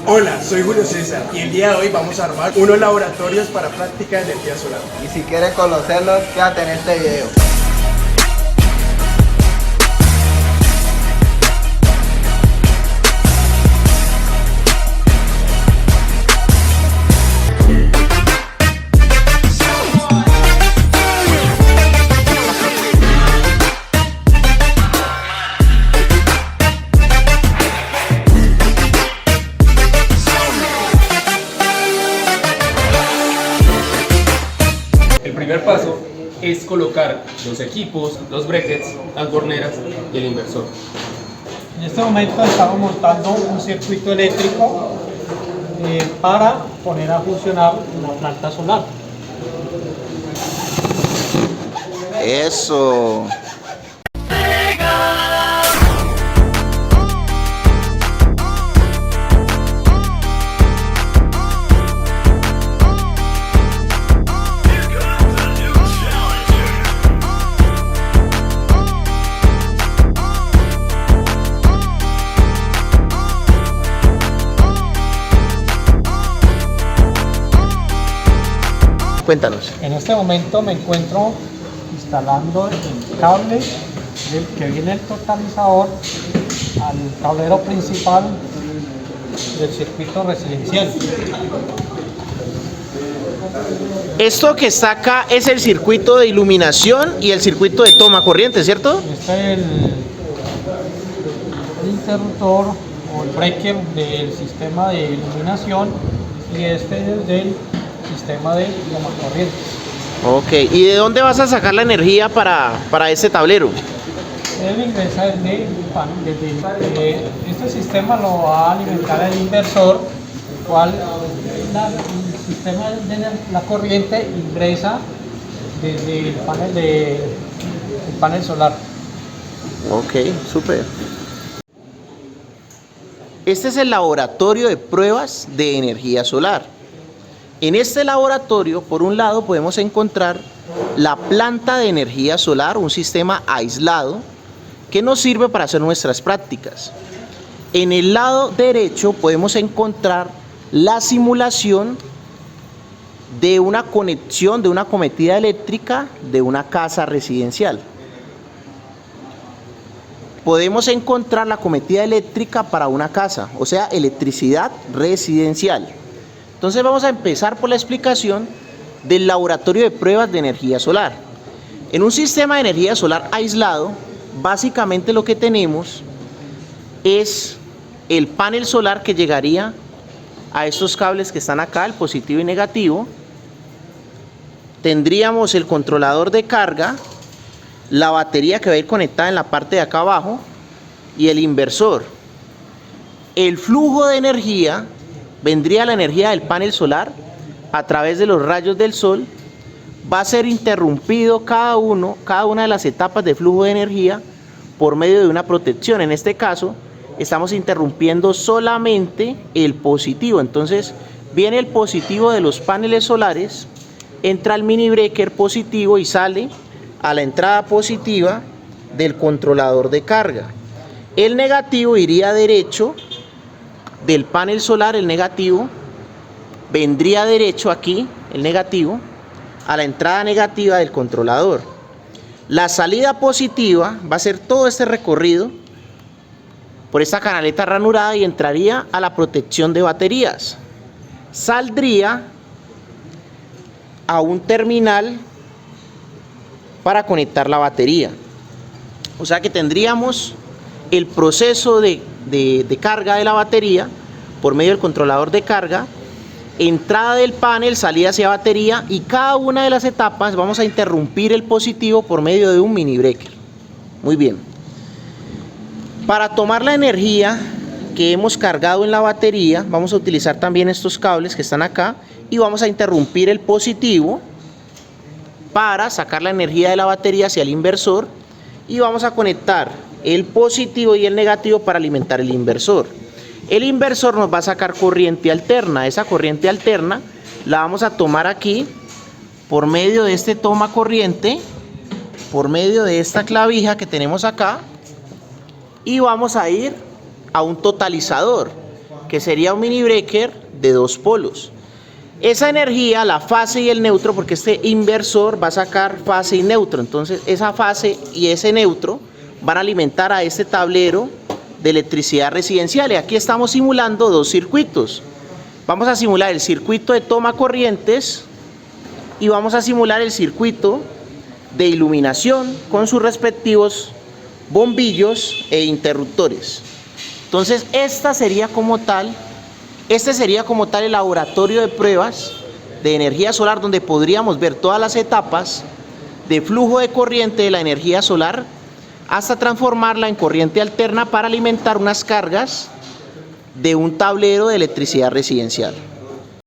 Hola, soy Julio César y el día de hoy vamos a armar unos laboratorios para práctica de energía solar. Y si quieres conocerlos, quédate en este video. El primer paso es colocar los equipos, los brackets, las borneras y el inversor. En este momento estamos montando un circuito eléctrico para poner a funcionar una planta solar. Eso. Cuéntanos. En este momento me encuentro instalando el cable del que viene el totalizador al tablero principal del circuito residencial. Esto que está acá es el circuito de iluminación y el circuito de toma corriente, ¿cierto? Este es el interruptor o el breaker del sistema de iluminación y este es del sistema de toma corriente. Ok, ¿y de dónde vas a sacar la energía para ese tablero? Él ingresa desde este sistema lo va a alimentar el inversor, el cual el sistema de la corriente ingresa desde el panel solar. Ok, súper. Este es el laboratorio de pruebas de energía solar. En este laboratorio, por un lado, podemos encontrar la planta de energía solar, un sistema aislado que nos sirve para hacer nuestras prácticas. En el lado derecho podemos encontrar la simulación de una conexión, de una acometida eléctrica de una casa residencial. Podemos encontrar la acometida eléctrica para una casa, o sea, electricidad residencial. Entonces vamos a empezar por la explicación del laboratorio de pruebas de energía solar. En un sistema de energía solar aislado, básicamente lo que tenemos es el panel solar que llegaría a estos cables que están acá, el positivo y negativo. Tendríamos el controlador de carga, la batería que va a ir conectada en la parte de acá abajo y el inversor. El flujo de energía vendría la energía del panel solar a través de los rayos del sol, va a ser interrumpido cada una de las etapas de flujo de energía por medio de una protección. En este caso estamos interrumpiendo solamente el positivo. Entonces viene el positivo de los paneles solares, entra al mini breaker positivo y sale a la entrada positiva del controlador de carga. El negativo iría derecho del panel solar, el negativo vendría derecho aquí, el negativo, a la entrada negativa del controlador. La salida positiva va a ser todo este recorrido por esta canaleta ranurada y entraría a la protección de baterías. Saldría a un terminal para conectar la batería. O sea que tendríamos el proceso de carga de la batería por medio del controlador de carga, entrada del panel, salida hacia batería, y cada una de las etapas vamos a interrumpir el positivo por medio de un mini breaker. Muy bien. Para tomar la energía que hemos cargado en la batería, vamos a utilizar también estos cables que están acá y vamos a interrumpir el positivo para sacar la energía de la batería hacia el inversor, y vamos a conectar el positivo y el negativo para alimentar el inversor. El inversor nos va a sacar corriente alterna. Esa corriente alterna la vamos a tomar aquí por medio de este toma corriente, por medio de esta clavija que tenemos acá, y vamos a ir a un totalizador que sería un mini breaker de 2 polos. Esa energía, la fase y el neutro, porque este inversor va a sacar fase y neutro, entonces esa fase y ese neutro van a alimentar a este tablero de electricidad residencial. Y aquí estamos simulando 2 circuitos. Vamos a simular el circuito de toma corrientes y vamos a simular el circuito de iluminación con sus respectivos bombillos e interruptores. Entonces este sería como tal el laboratorio de pruebas de energía solar, donde podríamos ver todas las etapas de flujo de corriente de la energía solar hasta transformarla en corriente alterna para alimentar unas cargas de un tablero de electricidad residencial.